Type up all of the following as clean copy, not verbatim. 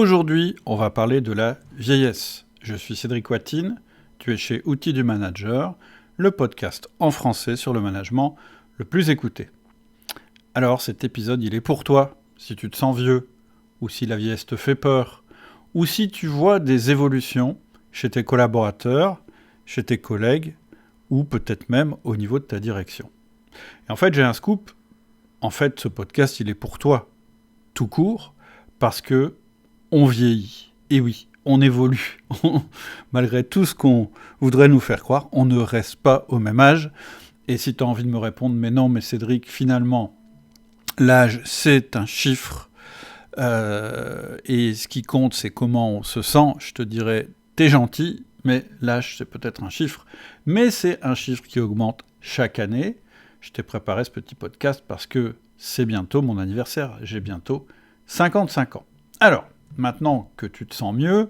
Aujourd'hui, on va parler de la vieillesse. Je suis Cédric Watine, tu es chez Outils du Manager, le podcast en français sur le management le plus écouté. Alors cet épisode, il est pour toi, si tu te sens vieux, ou si la vieillesse te fait peur, ou si tu vois des évolutions chez tes collaborateurs, chez tes collègues, ou peut-être même au niveau de ta direction. Et en fait, j'ai un scoop. En fait, ce podcast, il est pour toi, tout court, parce que on vieillit. Et oui, on évolue. Malgré tout ce qu'on voudrait nous faire croire, on ne reste pas au même âge. Et si tu as envie de me répondre, mais non, mais Cédric, finalement, l'âge, c'est un chiffre. Et ce qui compte, c'est comment on se sent. Je te dirais, t'es gentil, mais l'âge, c'est peut-être un chiffre. Mais c'est un chiffre qui augmente chaque année. Je t'ai préparé ce petit podcast parce que c'est bientôt mon anniversaire. J'ai bientôt 55 ans. Alors, maintenant que tu te sens mieux,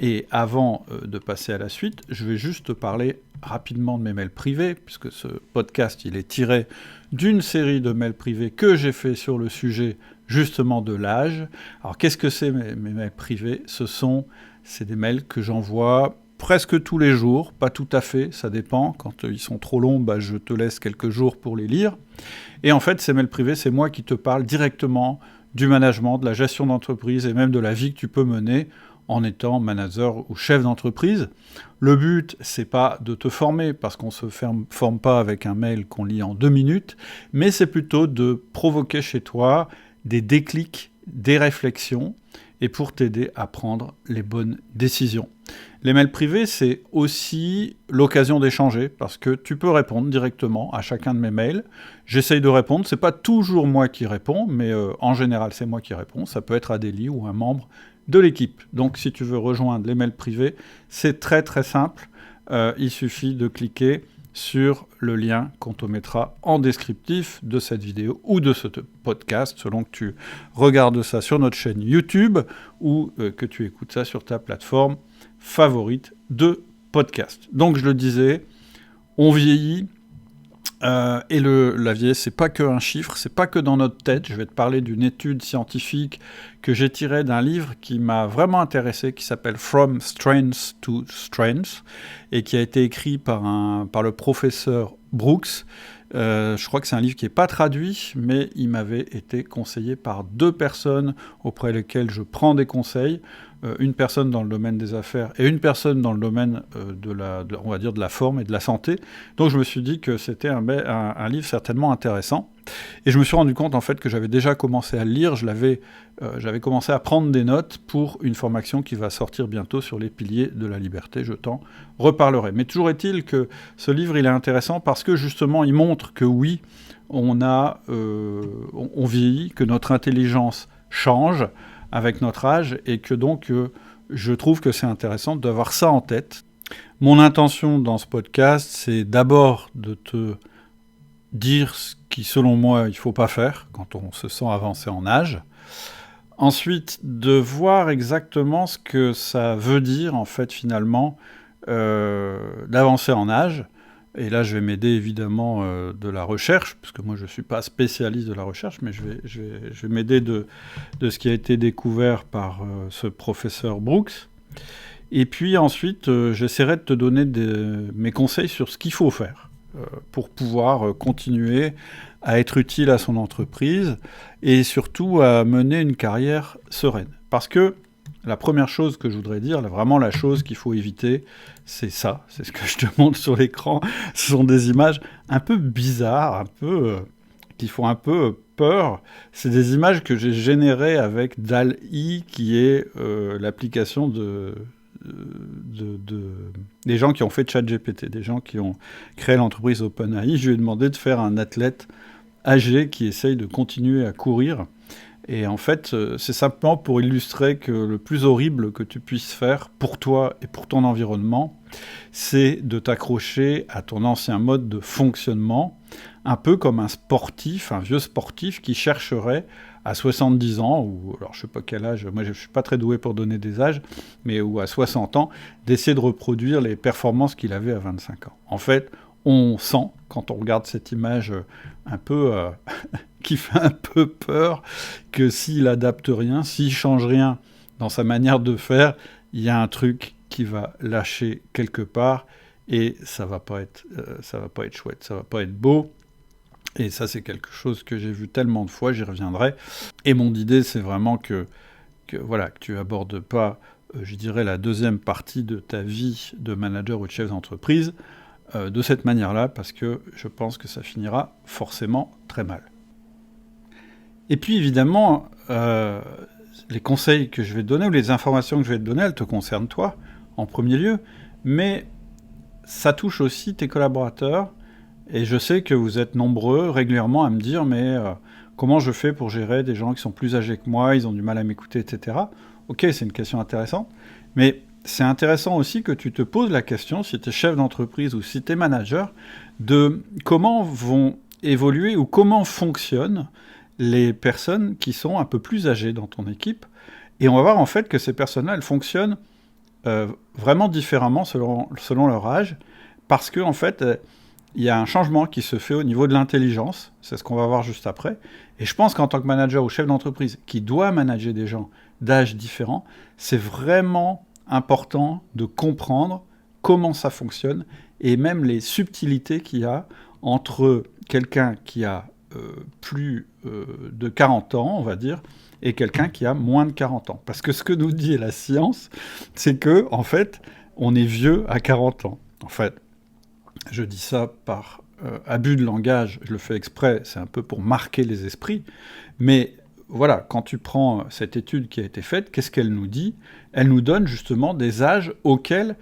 et avant de passer à la suite, je vais juste te parler rapidement de mes mails privés, puisque ce podcast, il est tiré d'une série de mails privés que j'ai fait sur le sujet justement de l'âge. Alors, qu'est-ce que c'est mes mails privés ? C'est des mails que j'envoie presque tous les jours, pas tout à fait, ça dépend. Quand ils sont trop longs, je te laisse quelques jours pour les lire. Et en fait, ces mails privés, c'est moi qui te parle directement du management, de la gestion d'entreprise et même de la vie que tu peux mener en étant manager ou chef d'entreprise. Le but, c'est pas de te former, parce qu'on se forme pas avec un mail qu'on lit en 2 minutes, mais c'est plutôt de provoquer chez toi des déclics, des réflexions, et pour t'aider à prendre les bonnes décisions. Les mails privés, c'est aussi l'occasion d'échanger, parce que tu peux répondre directement à chacun de mes mails. J'essaye de répondre, c'est pas toujours moi qui réponds, mais en général c'est moi qui réponds. Ça peut être Adélie ou un membre de l'équipe. Donc si tu veux rejoindre les mails privés, c'est très très simple. Il suffit de cliquer sur le lien qu'on te mettra en descriptif de cette vidéo ou de ce podcast, selon que tu regardes ça sur notre chaîne YouTube ou que tu écoutes ça sur ta plateforme favorite de podcast. Donc je le disais, on vieillit, et la vieillesse, c'est pas que un chiffre, c'est pas que dans notre tête. Je vais te parler d'une étude scientifique que j'ai tirée d'un livre qui m'a vraiment intéressé, qui s'appelle From Strength to Strength, et qui a été écrit par le professeur Brooks. Je crois que c'est un livre qui n'est pas traduit, mais il m'avait été conseillé par 2 personnes auprès desquelles je prends des conseils. Une personne dans le domaine des affaires et une personne dans le domaine on va dire de la forme et de la santé. Donc je me suis dit que c'était un livre certainement intéressant. Et je me suis rendu compte en fait que j'avais déjà commencé à le lire. J'avais commencé à prendre des notes pour une formation qui va sortir bientôt sur les piliers de la liberté. Je t'en reparlerai. Mais toujours est-il que ce livre il est intéressant parce que justement il montre que oui, on vieillit, que notre intelligence change avec notre âge, et que donc je trouve que c'est intéressant d'avoir ça en tête. Mon intention dans ce podcast, c'est d'abord de te dire ce qui, selon moi, il ne faut pas faire quand on se sent avancé en âge. Ensuite, de voir exactement ce que ça veut dire, en fait, finalement, d'avancer en âge. Et là, je vais m'aider évidemment de la recherche, parce que moi, je ne suis pas spécialiste de la recherche, mais je vais m'aider de ce qui a été découvert par ce professeur Brooks. Et puis ensuite, j'essaierai de te donner mes conseils sur ce qu'il faut faire pour pouvoir continuer à être utile à son entreprise et surtout à mener une carrière sereine. Parce que la première chose que je voudrais dire, vraiment la chose qu'il faut éviter, c'est ça, c'est ce que je te montre sur l'écran. Ce sont des images un peu bizarres, qui font un peu peur. C'est des images que j'ai générées avec DALL-E, qui est l'application des gens qui ont fait ChatGPT, des gens qui ont créé l'entreprise OpenAI. Je lui ai demandé de faire un athlète âgé qui essaye de continuer à courir. Et en fait, c'est simplement pour illustrer que le plus horrible que tu puisses faire pour toi et pour ton environnement, c'est de t'accrocher à ton ancien mode de fonctionnement, un peu comme un vieux sportif qui chercherait à 70 ans, ou alors je ne sais pas quel âge, moi je ne suis pas très doué pour donner des âges, mais ou à 60 ans, d'essayer de reproduire les performances qu'il avait à 25 ans. En fait, on sent, quand on regarde cette image un peu qui fait un peu peur, que s'il adapte rien, s'il change rien dans sa manière de faire, il y a un truc qui va lâcher quelque part et ça va pas être chouette, ça va pas être beau. Et ça, c'est quelque chose que j'ai vu tellement de fois, j'y reviendrai. Et mon idée, c'est vraiment que tu abordes pas, je dirais, la deuxième partie de ta vie de manager ou de chef d'entreprise de cette manière-là, parce que je pense que ça finira forcément très mal. Et puis, évidemment, les conseils que je vais te donner, ou les informations que je vais te donner, elles te concernent toi, en premier lieu, mais ça touche aussi tes collaborateurs. Et je sais que vous êtes nombreux régulièrement à me dire « mais comment je fais pour gérer des gens qui sont plus âgés que moi, ils ont du mal à m'écouter, etc. » Ok, c'est une question intéressante, mais c'est intéressant aussi que tu te poses la question, si tu es chef d'entreprise ou si tu es manager, de comment vont évoluer ou comment fonctionnent les personnes qui sont un peu plus âgées dans ton équipe. Et on va voir en fait que ces personnes-là, elles fonctionnent vraiment différemment selon leur âge, parce que en fait, il y a un changement qui se fait au niveau de l'intelligence, c'est ce qu'on va voir juste après. Et je pense qu'en tant que manager ou chef d'entreprise qui doit manager des gens d'âge différents, c'est vraiment important de comprendre comment ça fonctionne et même les subtilités qu'il y a entre quelqu'un qui a plus de 40 ans, on va dire, et quelqu'un qui a moins de 40 ans. Parce que ce que nous dit la science, c'est que, en fait, on est vieux à 40 ans. En fait, je dis ça par abus de langage, je le fais exprès, c'est un peu pour marquer les esprits, mais voilà, quand tu prends cette étude qui a été faite, qu'est-ce qu'elle nous dit ? Elle nous donne justement des âges auxquels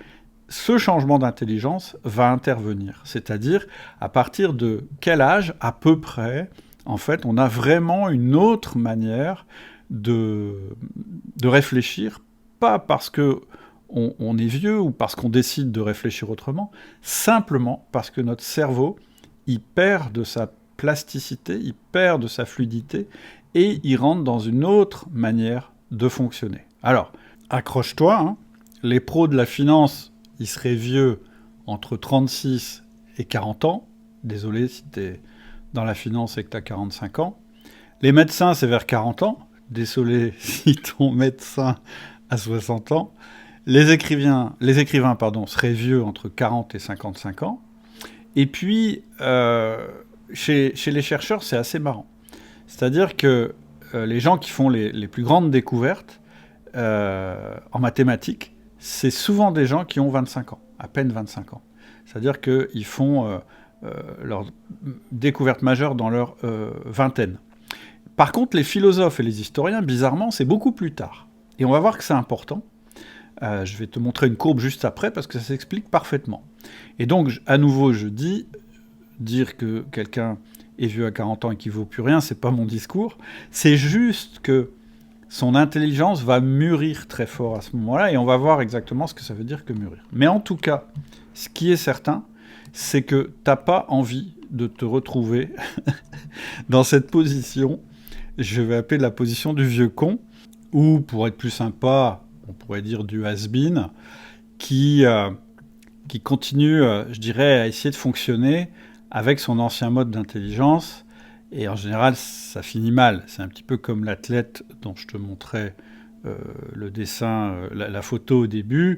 ce changement d'intelligence va intervenir. C'est-à-dire, à partir de quel âge, à peu près, en fait, on a vraiment une autre manière de réfléchir, pas parce que on est vieux ou parce qu'on décide de réfléchir autrement, simplement parce que notre cerveau, il perd de sa plasticité, il perd de sa fluidité, et il rentre dans une autre manière de fonctionner. Alors, accroche-toi, hein, les pros de la finance, ils seraient vieux entre 36 et 40 ans. Désolé si tu es dans la finance et que tu as 45 ans. Les médecins, c'est vers 40 ans. Désolé si ton médecin a 60 ans. Les écrivains seraient vieux entre 40 et 55 ans. Et puis, chez les chercheurs, c'est assez marrant. C'est-à-dire que les gens qui font les plus grandes découvertes en mathématiques, c'est souvent des gens qui ont 25 ans, à peine 25 ans. C'est-à-dire qu'ils font leur découverte majeure dans leur vingtaine. Par contre, les philosophes et les historiens, bizarrement, c'est beaucoup plus tard. Et on va voir que c'est important. Je vais te montrer une courbe juste après parce que ça s'explique parfaitement. Et donc, à nouveau, je dis, dire que quelqu'un est vieux à 40 ans et qu'il ne vaut plus rien, c'est pas mon discours. C'est juste que son intelligence va mûrir très fort à ce moment-là et on va voir exactement ce que ça veut dire que mûrir. Mais en tout cas, ce qui est certain, c'est que tu n'as pas envie de te retrouver dans cette position, je vais appeler la position du vieux con, ou pour être plus sympa, on pourrait dire du has-been, qui continue, je dirais, à essayer de fonctionner avec son ancien mode d'intelligence. Et en général, ça finit mal. C'est un petit peu comme l'athlète dont je te montrais le dessin, la photo au début.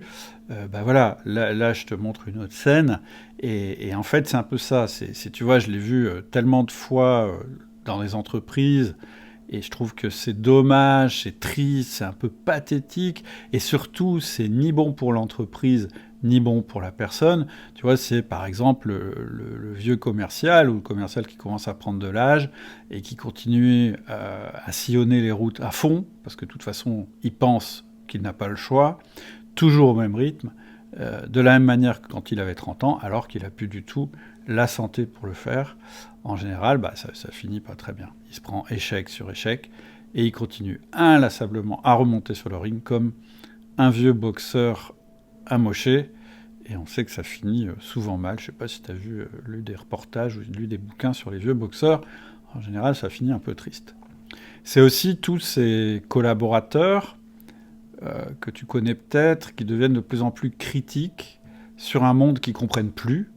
Voilà, là, je te montre une autre scène. Et en fait, c'est un peu ça. Tu vois, je l'ai vu tellement de fois dans les entreprises. Et je trouve que c'est dommage, c'est triste, c'est un peu pathétique. Et surtout, c'est ni bon pour l'entreprise, ni bon pour la personne. Tu vois, c'est par exemple le vieux commercial ou le commercial qui commence à prendre de l'âge et qui continue à sillonner les routes à fond, parce que de toute façon, il pense qu'il n'a pas le choix, toujours au même rythme, de la même manière que quand il avait 30 ans, alors qu'il n'a plus du tout la santé pour le faire. En général, ça finit pas très bien. Il se prend échec sur échec et il continue inlassablement à remonter sur le ring comme un vieux boxeur amoché. Et on sait que ça finit souvent mal. Je ne sais pas si tu as lu des reportages ou lu des bouquins sur les vieux boxeurs. En général, ça finit un peu triste. C'est aussi tous ces collaborateurs que tu connais peut-être, qui deviennent de plus en plus critiques sur un monde qu'ils ne comprennent plus,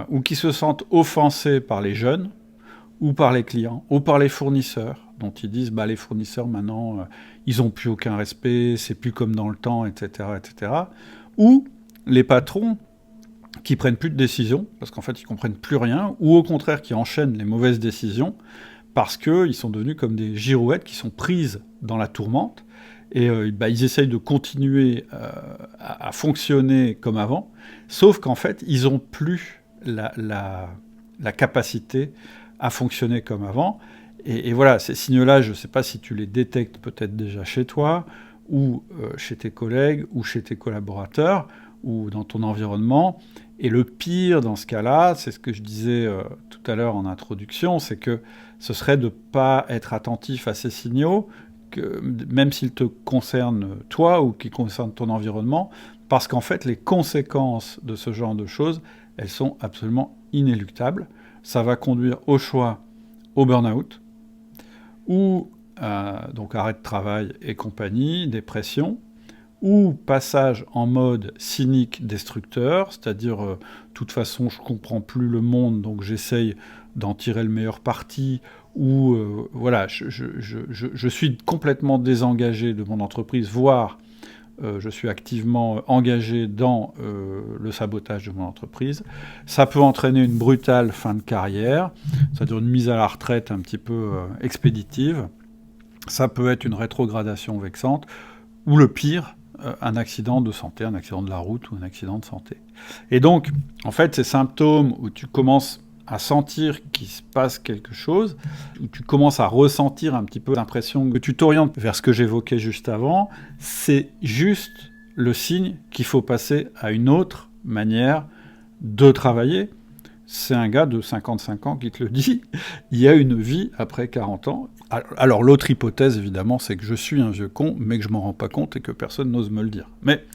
ou qui se sentent offensés par les jeunes, ou par les clients, ou par les fournisseurs, dont ils disent les fournisseurs maintenant, ils n'ont plus aucun respect, c'est plus comme dans le temps, etc., etc. Ou les patrons qui prennent plus de décisions, parce qu'en fait ils comprennent plus rien, ou au contraire qui enchaînent les mauvaises décisions, parce qu'ils sont devenus comme des girouettes qui sont prises dans la tourmente, et ils essayent de continuer à fonctionner comme avant, sauf qu'en fait ils n'ont plus la capacité à fonctionner comme avant. Et voilà, ces signes-là, je ne sais pas si tu les détectes peut-être déjà chez toi, ou chez tes collègues, ou chez tes collaborateurs, ou dans ton environnement. Et le pire dans ce cas-là, c'est ce que je disais tout à l'heure en introduction, c'est que ce serait de ne pas être attentif à ces signaux, même s'ils te concernent toi ou qui concernent ton environnement, parce qu'en fait, les conséquences de ce genre de choses, elles sont absolument inéluctables. Ça va conduire au choix au burn-out, ou donc arrêt de travail et compagnie, dépression, ou passage en mode cynique destructeur, c'est-à-dire de toute façon je comprends plus le monde, donc j'essaye d'en tirer le meilleur parti, ou voilà, je suis complètement désengagé de mon entreprise, voire je suis activement engagé dans le sabotage de mon entreprise. Ça peut entraîner une brutale fin de carrière, c'est-à-dire une mise à la retraite un petit peu expéditive. Ça peut être une rétrogradation vexante, ou le pire, un accident de santé, un accident de la route ou un accident de santé. Et donc, en fait, ces symptômes où tu commences à sentir qu'il se passe quelque chose, où tu commences à ressentir un petit peu l'impression que tu t'orientes vers ce que j'évoquais juste avant, c'est juste le signe qu'il faut passer à une autre manière de travailler. C'est un gars de 55 ans qui te le dit, il y a une vie après 40 ans. Alors l'autre hypothèse, évidemment, c'est que je suis un vieux con, mais que je m'en rends pas compte et que personne n'ose me le dire. Mais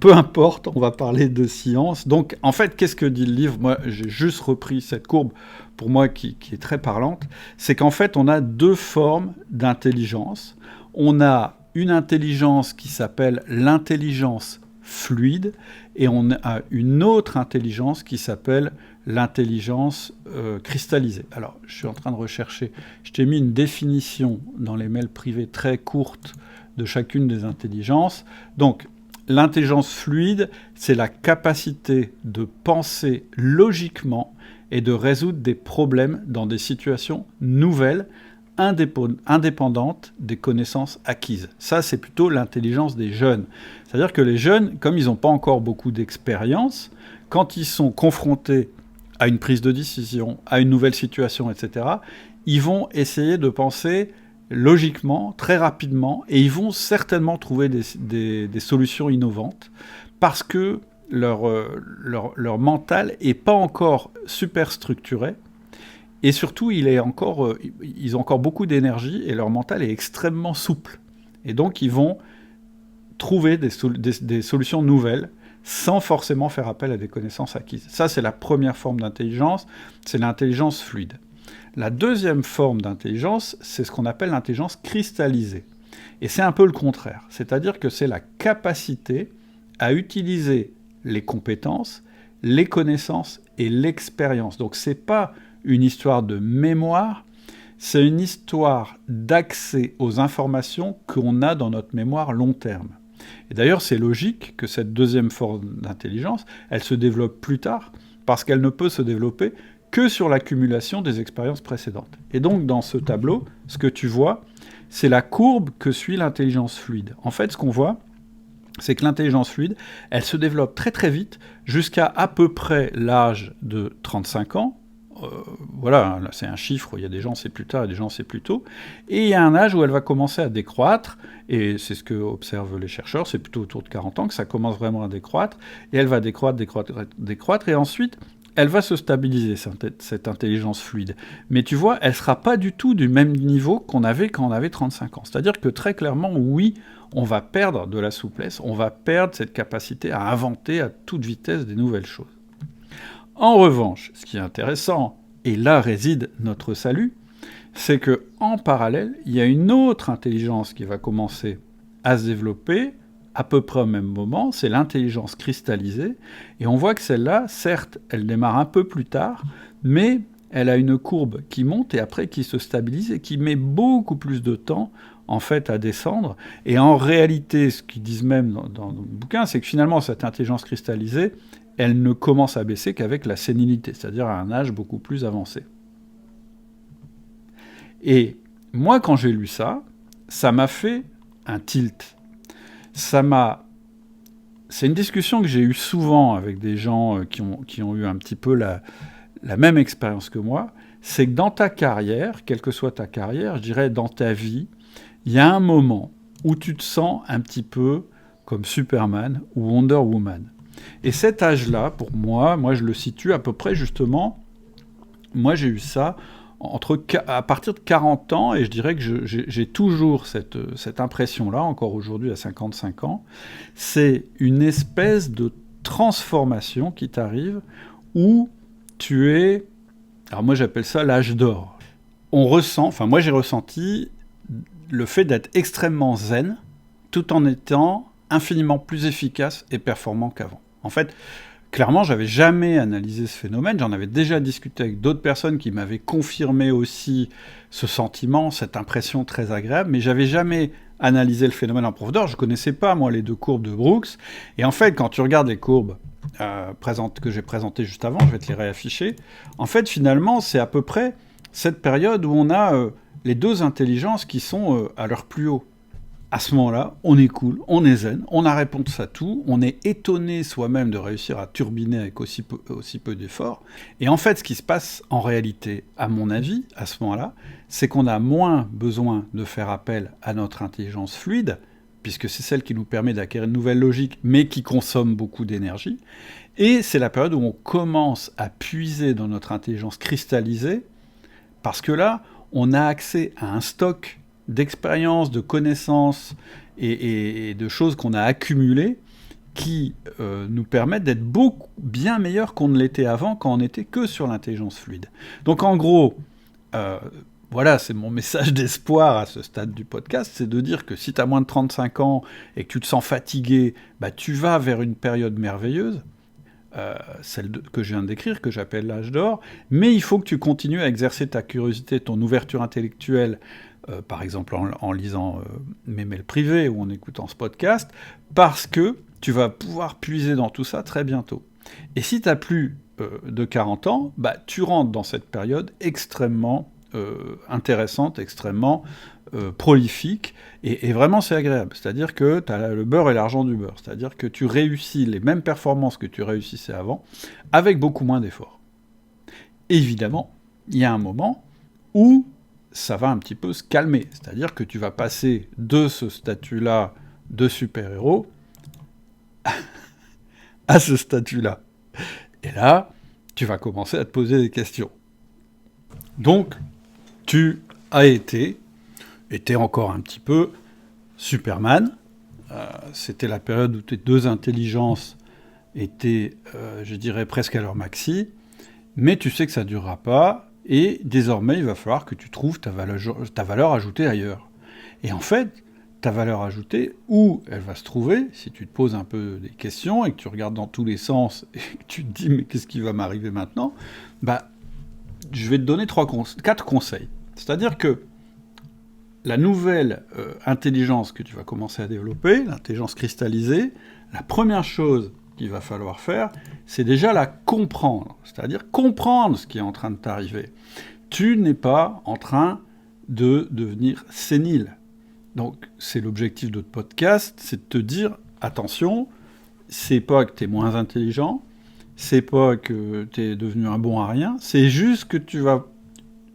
peu importe, on va parler de science. Donc, en fait, qu'est-ce que dit le livre ? Moi, j'ai juste repris cette courbe, pour moi, qui est très parlante. C'est qu'en fait, on a deux formes d'intelligence. On a une intelligence qui s'appelle l'intelligence fluide, et on a une autre intelligence qui s'appelle l'intelligence cristallisée. Alors, je suis en train de rechercher. Je t'ai mis une définition dans les mails privés très courte de chacune des intelligences. Donc, l'intelligence fluide, c'est la capacité de penser logiquement et de résoudre des problèmes dans des situations nouvelles, indépendantes des connaissances acquises. Ça, c'est plutôt l'intelligence des jeunes. C'est-à-dire que les jeunes, comme ils n'ont pas encore beaucoup d'expérience, quand ils sont confrontés à une prise de décision, à une nouvelle situation, etc., ils vont essayer de penser logiquement, très rapidement, et ils vont certainement trouver des solutions innovantes, parce que leur mental n'est pas encore super structuré, et surtout, ils ont encore beaucoup d'énergie, et leur mental est extrêmement souple. Et donc, ils vont trouver des solutions nouvelles, sans forcément faire appel à des connaissances acquises. Ça, c'est la première forme d'intelligence, c'est l'intelligence fluide. La deuxième forme d'intelligence, c'est ce qu'on appelle l'intelligence cristallisée. Et c'est un peu le contraire, c'est-à-dire que c'est la capacité à utiliser les compétences, les connaissances et l'expérience. Donc c'est pas une histoire de mémoire, c'est une histoire d'accès aux informations qu'on a dans notre mémoire long terme. Et d'ailleurs, c'est logique que cette deuxième forme d'intelligence, elle se développe plus tard, parce qu'elle ne peut se développer que sur l'accumulation des expériences précédentes. Et donc, dans ce tableau, ce que tu vois, c'est la courbe que suit l'intelligence fluide. En fait, ce qu'on voit, c'est que l'intelligence fluide, elle se développe très très vite, jusqu'à à peu près l'âge de 35 ans. Voilà, là, c'est un chiffre, il y a des gens c'est plus tard, il y a des gens c'est plus tôt, et il y a un âge où elle va commencer à décroître, et c'est ce que observent les chercheurs, c'est plutôt autour de 40 ans que ça commence vraiment à décroître, et elle va décroître, et ensuite elle va se stabiliser, cette intelligence fluide. Mais tu vois, elle ne sera pas du tout du même niveau qu'on avait quand on avait 35 ans. C'est-à-dire que très clairement, oui, on va perdre de la souplesse, on va perdre cette capacité à inventer à toute vitesse des nouvelles choses. En revanche, ce qui est intéressant, et là réside notre salut, c'est qu'en parallèle, il y a une autre intelligence qui va commencer à se développer à peu près au même moment, c'est l'intelligence cristallisée, et on voit que celle-là, certes, elle démarre un peu plus tard, mais elle a une courbe qui monte et après qui se stabilise et qui met beaucoup plus de temps en fait à descendre. Et en réalité, ce qu'ils disent même dans le bouquin, c'est que finalement cette intelligence cristallisée, elle ne commence à baisser qu'avec la sénilité, c'est-à-dire à un âge beaucoup plus avancé. Et moi, quand j'ai lu ça, ça m'a fait un tilt. C'est une discussion que j'ai eue souvent avec des gens qui ont eu un petit peu la même expérience que moi. C'est que dans ta carrière, quelle que soit ta carrière, je dirais dans ta vie, il y a un moment où tu te sens un petit peu comme Superman ou Wonder Woman. Et cet âge-là, pour moi, je le situe à peu près justement, moi j'ai eu ça à partir de 40 ans, et je dirais que j'ai toujours cette impression-là, encore aujourd'hui à 55 ans, c'est une espèce de transformation qui t'arrive où tu es... Alors moi j'appelle ça l'âge d'or. Moi j'ai ressenti le fait d'être extrêmement zen, tout en étant infiniment plus efficace et performant qu'avant. En fait, clairement, j'avais jamais analysé ce phénomène. J'en avais déjà discuté avec d'autres personnes qui m'avaient confirmé aussi ce sentiment, cette impression très agréable, mais j'avais jamais analysé le phénomène en profondeur. Je connaissais pas, moi, les deux courbes de Brooks. Et en fait, quand tu regardes les courbes que j'ai présentées juste avant, je vais te les réafficher, en fait, finalement, c'est à peu près cette période où on a les deux intelligences qui sont à leur plus haut. À ce moment-là, on est cool, on est zen, on a réponse à tout, on est étonné soi-même de réussir à turbiner avec aussi peu d'efforts. Et en fait, ce qui se passe en réalité, à mon avis, à ce moment-là, c'est qu'on a moins besoin de faire appel à notre intelligence fluide, puisque c'est celle qui nous permet d'acquérir une nouvelle logique, mais qui consomme beaucoup d'énergie. Et c'est la période où on commence à puiser dans notre intelligence cristallisée, parce que là, on a accès à un stock d'expériences, de connaissances et de choses qu'on a accumulées qui nous permettent d'être bien meilleurs qu'on ne l'était avant quand on n'était que sur l'intelligence fluide. Donc en gros, voilà, c'est mon message d'espoir à ce stade du podcast, c'est de dire que si tu as moins de 35 ans et que tu te sens fatigué, bah, tu vas vers une période merveilleuse, celle que je viens de décrire, que j'appelle l'âge d'or, mais il faut que tu continues à exercer ta curiosité, ton ouverture intellectuelle, par exemple en lisant mes mails privés ou en écoutant ce podcast, parce que tu vas pouvoir puiser dans tout ça très bientôt. Et si tu as plus de 40 ans, bah, tu rentres dans cette période extrêmement intéressante, extrêmement prolifique, et vraiment c'est agréable. C'est-à-dire que tu as le beurre et l'argent du beurre. C'est-à-dire que tu réussis les mêmes performances que tu réussissais avant, avec beaucoup moins d'efforts. Évidemment, il y a un moment où ça va un petit peu se calmer. C'est-à-dire que tu vas passer de ce statut-là de super-héros à ce statut-là. Et là, tu vas commencer à te poser des questions. Donc, tu as été encore un petit peu Superman. C'était la période où tes deux intelligences étaient, je dirais, presque à leur maxi. Mais tu sais que ça ne durera pas. Et désormais, il va falloir que tu trouves ta valeur ajoutée ailleurs. Et en fait, ta valeur ajoutée, où elle va se trouver, si tu te poses un peu des questions et que tu regardes dans tous les sens et que tu te dis « mais qu'est-ce qui va m'arriver maintenant ?» bah, je vais te donner 4 conseils. C'est-à-dire que la nouvelle intelligence que tu vas commencer à développer, l'intelligence cristallisée, la première chose qu'il va falloir faire, c'est déjà la comprendre. C'est-à-dire comprendre ce qui est en train de t'arriver. Tu n'es pas en train de devenir sénile. Donc, c'est l'objectif de notre podcast, c'est de te dire, attention, c'est pas que tu es moins intelligent, c'est pas que tu es devenu un bon à rien, c'est juste que tu vas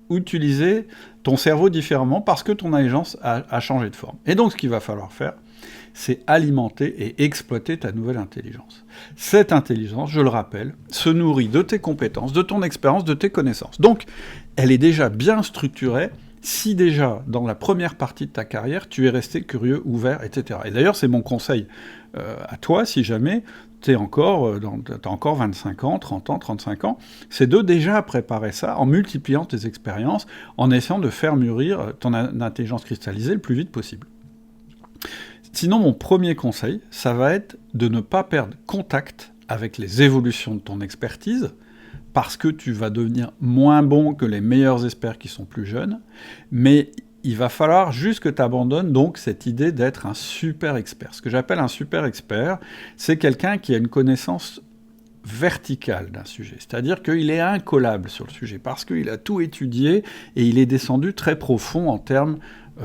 utiliser ton cerveau différemment parce que ton intelligence a changé de forme. Et donc, ce qu'il va falloir faire, c'est alimenter et exploiter ta nouvelle intelligence. Cette intelligence, je le rappelle, se nourrit de tes compétences, de ton expérience, de tes connaissances. Donc, elle est déjà bien structurée si déjà, dans la première partie de ta carrière, tu es resté curieux, ouvert, etc. Et d'ailleurs, c'est mon conseil à toi, si jamais t'as encore 25 ans, 30 ans, 35 ans, c'est de déjà préparer ça en multipliant tes expériences, en essayant de faire mûrir ton intelligence cristallisée le plus vite possible. Sinon, mon premier conseil, ça va être de ne pas perdre contact avec les évolutions de ton expertise, parce que tu vas devenir moins bon que les meilleurs experts qui sont plus jeunes, mais il va falloir juste que tu abandonnes donc cette idée d'être un super expert. Ce que j'appelle un super expert, c'est quelqu'un qui a une connaissance verticale d'un sujet. C'est-à-dire qu'il est incollable sur le sujet, parce qu'il a tout étudié et il est descendu très profond en termes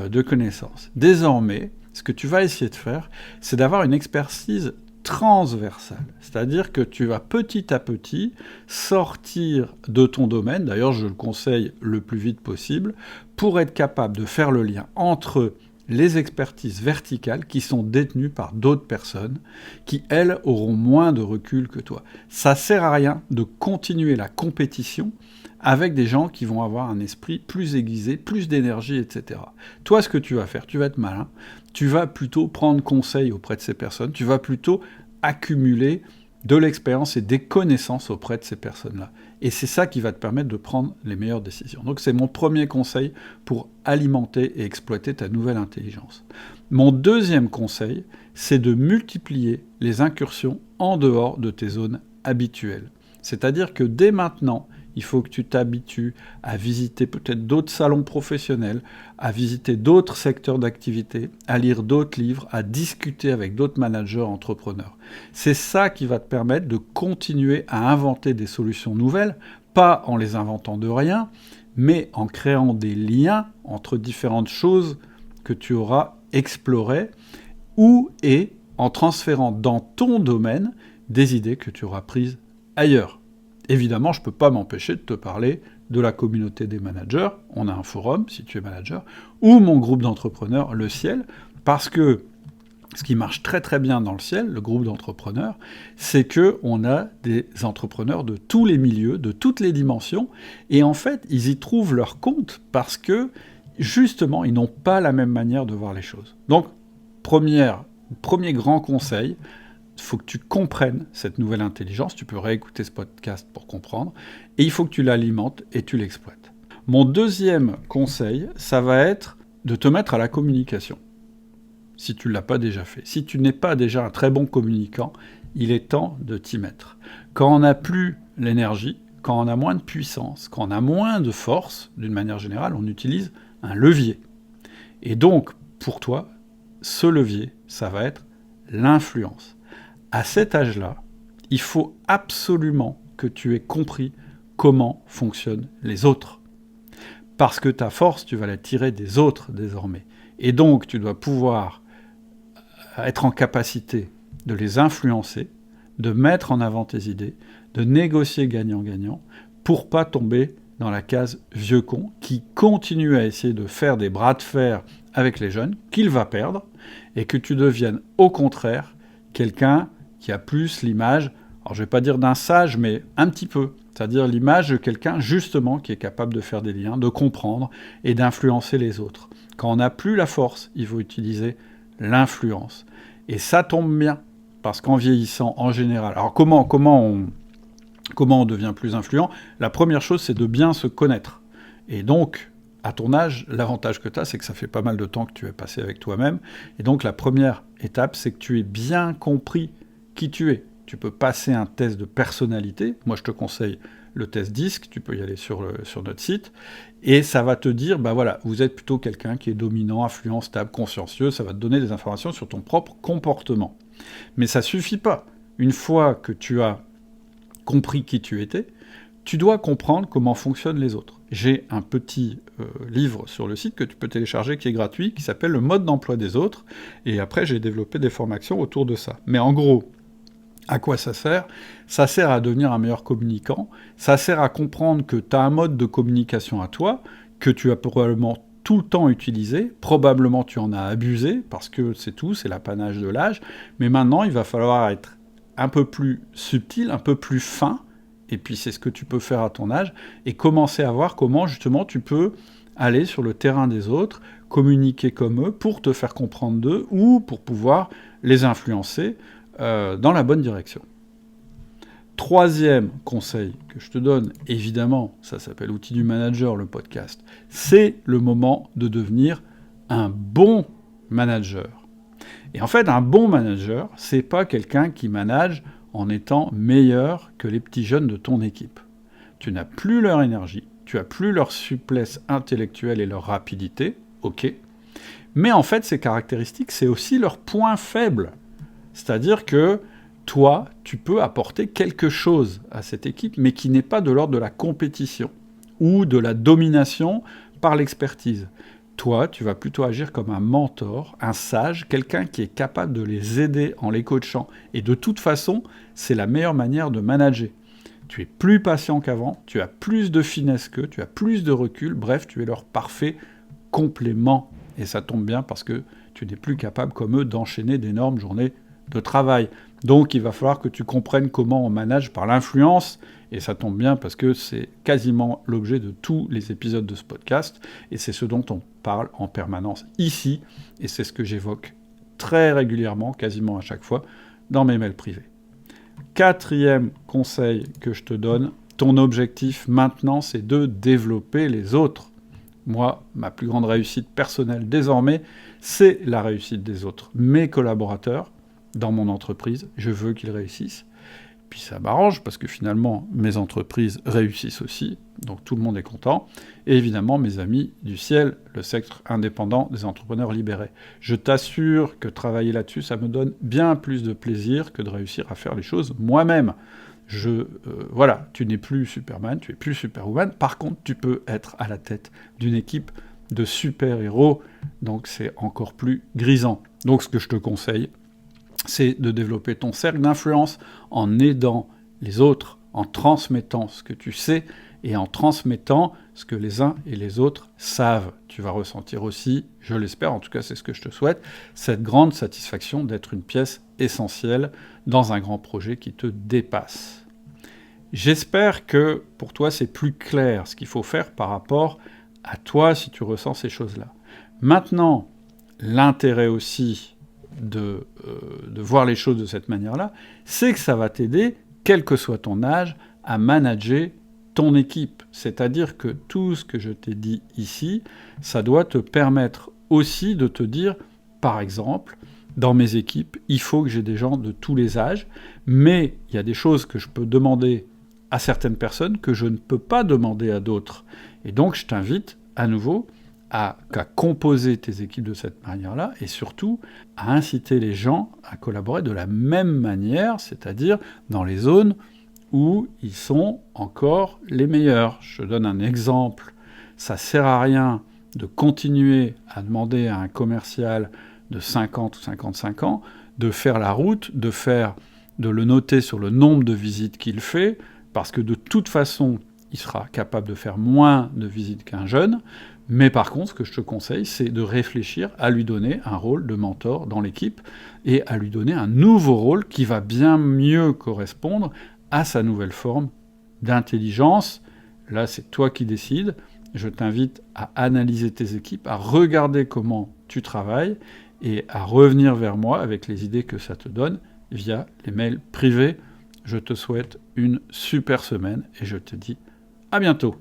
de connaissances. Désormais, ce que tu vas essayer de faire, c'est d'avoir une expertise transversale. C'est-à-dire que tu vas petit à petit sortir de ton domaine, d'ailleurs je le conseille le plus vite possible, pour être capable de faire le lien entre les expertises verticales qui sont détenues par d'autres personnes qui, elles, auront moins de recul que toi. Ça sert à rien de continuer la compétition avec des gens qui vont avoir un esprit plus aiguisé, plus d'énergie, etc. Toi, ce que tu vas faire, tu vas être malin, tu vas plutôt prendre conseil auprès de ces personnes, tu vas plutôt accumuler de l'expérience et des connaissances auprès de ces personnes-là. Et c'est ça qui va te permettre de prendre les meilleures décisions. Donc c'est mon premier conseil pour alimenter et exploiter ta nouvelle intelligence. Mon deuxième conseil, c'est de multiplier les incursions en dehors de tes zones habituelles. C'est-à-dire que dès maintenant, il faut que tu t'habitues à visiter peut-être d'autres salons professionnels, à visiter d'autres secteurs d'activité, à lire d'autres livres, à discuter avec d'autres managers entrepreneurs. C'est ça qui va te permettre de continuer à inventer des solutions nouvelles, pas en les inventant de rien, mais en créant des liens entre différentes choses que tu auras explorées et en transférant dans ton domaine des idées que tu auras prises ailleurs. Évidemment, je ne peux pas m'empêcher de te parler de la communauté des managers, on a un forum si tu es manager, ou mon groupe d'entrepreneurs, le Ciel, parce que ce qui marche très très bien dans le Ciel, le groupe d'entrepreneurs, c'est qu'on a des entrepreneurs de tous les milieux, de toutes les dimensions, et en fait, ils y trouvent leur compte parce que, justement, ils n'ont pas la même manière de voir les choses. Donc, premier grand conseil, il faut que tu comprennes cette nouvelle intelligence, tu peux réécouter ce podcast pour comprendre, et il faut que tu l'alimentes et tu l'exploites. Mon deuxième conseil, ça va être de te mettre à la communication, si tu ne l'as pas déjà fait. Si tu n'es pas déjà un très bon communicant, il est temps de t'y mettre. Quand on n'a plus l'énergie, quand on a moins de puissance, quand on a moins de force, d'une manière générale, on utilise un levier. Et donc, pour toi, ce levier, ça va être l'influence. À cet âge-là, il faut absolument que tu aies compris comment fonctionnent les autres. Parce que ta force, tu vas la tirer des autres désormais. Et donc, tu dois pouvoir être en capacité de les influencer, de mettre en avant tes idées, de négocier gagnant-gagnant, pour pas tomber dans la case vieux con qui continue à essayer de faire des bras de fer avec les jeunes, qu'il va perdre, et que tu deviennes au contraire quelqu'un qui a plus l'image, alors je ne vais pas dire d'un sage, mais un petit peu, c'est-à-dire l'image de quelqu'un justement qui est capable de faire des liens, de comprendre et d'influencer les autres. Quand on n'a plus la force, il faut utiliser l'influence. Et ça tombe bien, parce qu'en vieillissant, en général, alors comment on devient plus influent ? La première chose, c'est de bien se connaître. Et donc, à ton âge, l'avantage que tu as, c'est que ça fait pas mal de temps que tu es passé avec toi-même. Et donc, la première étape, c'est que tu aies bien compris qui tu es. Tu peux passer un test de personnalité. Moi, je te conseille le test DISC. Tu peux y aller sur notre site. Et ça va te dire, voilà, vous êtes plutôt quelqu'un qui est dominant, influent, stable, consciencieux. Ça va te donner des informations sur ton propre comportement. Mais ça suffit pas. Une fois que tu as compris qui tu étais, tu dois comprendre comment fonctionnent les autres. J'ai un petit livre sur le site que tu peux télécharger qui est gratuit, qui s'appelle « Le mode d'emploi des autres ». Et après, j'ai développé des formations autour de ça. Mais en gros, à quoi ça sert ? Ça sert à devenir un meilleur communicant. Ça sert à comprendre que tu as un mode de communication à toi, que tu as probablement tout le temps utilisé. Probablement, tu en as abusé, parce que c'est tout, c'est l'apanage de l'âge. Mais maintenant, il va falloir être un peu plus subtil, un peu plus fin, et puis c'est ce que tu peux faire à ton âge, et commencer à voir comment justement tu peux aller sur le terrain des autres, communiquer comme eux, pour te faire comprendre d'eux, ou pour pouvoir les influencer dans la bonne direction. Troisième conseil que je te donne, évidemment, ça s'appelle Outils du Manager, le podcast, c'est le moment de devenir un bon manager. Et en fait, un bon manager, c'est pas quelqu'un qui manage en étant meilleur que les petits jeunes de ton équipe. tu n'as plus leur énergie, tu as plus leur souplesse intellectuelle et leur rapidité, ok. Mais en fait, ces caractéristiques, c'est aussi leur point faible. C'est-à-dire que toi, tu peux apporter quelque chose à cette équipe, mais qui n'est pas de l'ordre de la compétition ou de la domination par l'expertise. Toi, tu vas plutôt agir comme un mentor, un sage, quelqu'un qui est capable de les aider en les coachant. Et de toute façon, c'est la meilleure manière de manager. Tu es plus patient qu'avant, tu as plus de finesse qu'eux, tu as plus de recul, bref, tu es leur parfait complément. Et ça tombe bien parce que tu n'es plus capable, comme eux, d'enchaîner d'énormes journées de travail. Donc il va falloir que tu comprennes comment on manage par l'influence, et ça tombe bien parce que c'est quasiment l'objet de tous les épisodes de ce podcast, et c'est ce dont on parle en permanence ici, et c'est ce que j'évoque très régulièrement, quasiment à chaque fois, dans mes mails privés. 4e conseil que je te donne, ton objectif maintenant, c'est de développer les autres. Moi, ma plus grande réussite personnelle désormais, c'est la réussite des autres. Mes collaborateurs, dans mon entreprise, je veux qu'ils réussissent. Puis ça m'arrange parce que finalement, mes entreprises réussissent aussi, donc tout le monde est content. Et évidemment, mes amis du ciel, le secteur indépendant des entrepreneurs libérés. Je t'assure que travailler là-dessus, ça me donne bien plus de plaisir que de réussir à faire les choses moi-même. Voilà, tu n'es plus Superman, tu es plus Superwoman. Par contre, tu peux être à la tête d'une équipe de super-héros, donc c'est encore plus grisant. Donc ce que je te conseille, c'est de développer ton cercle d'influence en aidant les autres, en transmettant ce que tu sais et en transmettant ce que les uns et les autres savent. Tu vas ressentir aussi, je l'espère, en tout cas c'est ce que je te souhaite, cette grande satisfaction d'être une pièce essentielle dans un grand projet qui te dépasse. J'espère que pour toi c'est plus clair ce qu'il faut faire par rapport à toi si tu ressens ces choses-là. Maintenant, l'intérêt aussi de voir les choses de cette manière-là, c'est que ça va t'aider, quel que soit ton âge, à manager ton équipe. C'est-à-dire que tout ce que je t'ai dit ici, ça doit te permettre aussi de te dire, par exemple, dans mes équipes, il faut que j'ai des gens de tous les âges, mais il y a des choses que je peux demander à certaines personnes que je ne peux pas demander à d'autres. Et donc, je t'invite à nouveau à composer tes équipes de cette manière-là, et surtout à inciter les gens à collaborer de la même manière, c'est-à-dire dans les zones où ils sont encore les meilleurs. Je te donne un exemple. Ça ne sert à rien de continuer à demander à un commercial de 50 ou 55 ans de faire la route, de le noter sur le nombre de visites qu'il fait, parce que de toute façon, il sera capable de faire moins de visites qu'un jeune. Mais par contre, ce que je te conseille, c'est de réfléchir à lui donner un rôle de mentor dans l'équipe et à lui donner un nouveau rôle qui va bien mieux correspondre à sa nouvelle forme d'intelligence. Là, c'est toi qui décides. Je t'invite à analyser tes équipes, à regarder comment tu travailles et à revenir vers moi avec les idées que ça te donne via les mails privés. Je te souhaite une super semaine et je te dis à bientôt.